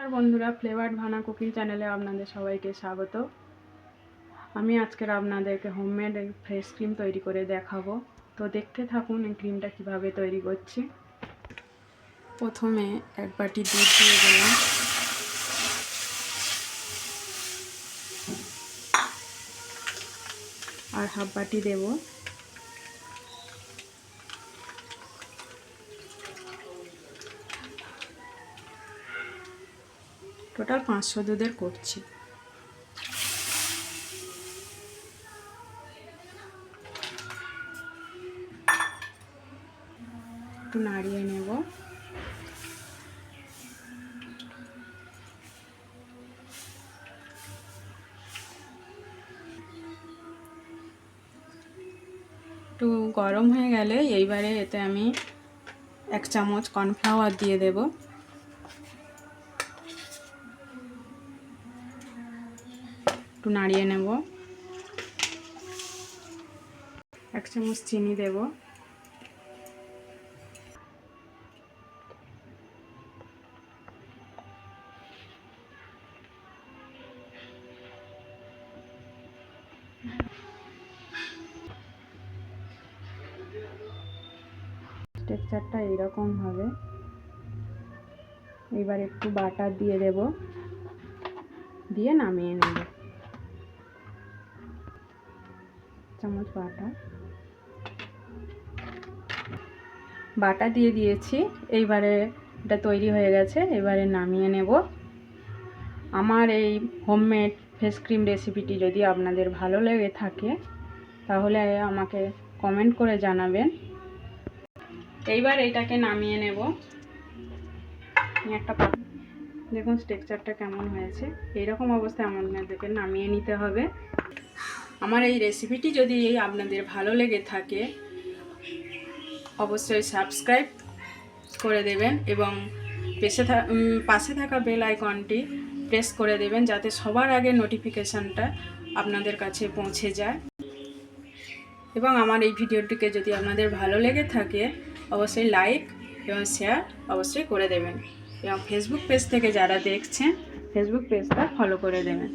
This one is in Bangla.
নমস্কার বন্ধুরা, ফ্লেভার্ড ভানা কুকিং চ্যানেলে আপনাদের সবাইকে স্বাগত। আমি আজকের আপনাদেরকে হোমমেড ফ্রেশ ক্রিম তৈরি করে দেখাবো। তো দেখতে থাকুন এই ক্রিমটা কিভাবে তৈরি করছি। প্রথমে এক বাটি দুধ দিয়ে দিলাম, আর হাফ বাটি দেব টোটাল 500 দুধের করছি। একটু নাড়িয়ে নেব। একটু গরম হয়ে গেলে এইবারে এতে আমি 1 চামচ কর্নফ্লাওয়ার দিয়ে দেব। একটু নাড়িয়ে নেব। 1 চামচ চিনি দেব। টেক্সচারটা এরকম হবে। এবার একটু বাটার দিয়ে দেব, দিয়ে নামিয়ে নেব। চামচ বাটা দিয়ে দিয়েছি। এইবারে এটা তৈরি হয়ে গেছে, এবারে নামিয়ে নেব। আমার এই হোমমেড ফেস ক্রিম রেসিপিটি যদি আপনাদের ভালো লেগে থাকে তাহলে আমাকে কমেন্ট করে জানাবেন। এইবার এইটাকে নামিয়ে নেব। একটা দেখুন টেক্সচারটা কেমন হয়েছে। এইরকম অবস্থায় আপনাদেরকে নামিয়ে নিতে হবে। আমার এই রেসিপিটি যদি আপনাদের ভালো লেগে থাকে অবশ্যই সাবস্ক্রাইব করে দেবেন এবং পাশে থাকা বেল আইকনটি প্রেস করে দেবেন, যাতে সবার আগে নোটিফিকেশানটা আপনাদের কাছে পৌঁছে যায়। এবং আমার এই ভিডিওটিকে যদি আপনাদের ভালো লেগে থাকে অবশ্যই লাইক এবং শেয়ার অবশ্যই করে দেবেন, এবং ফেসবুক পেজ থেকে যারা দেখছেন ফেসবুক পেজটা ফলো করে দেবেন।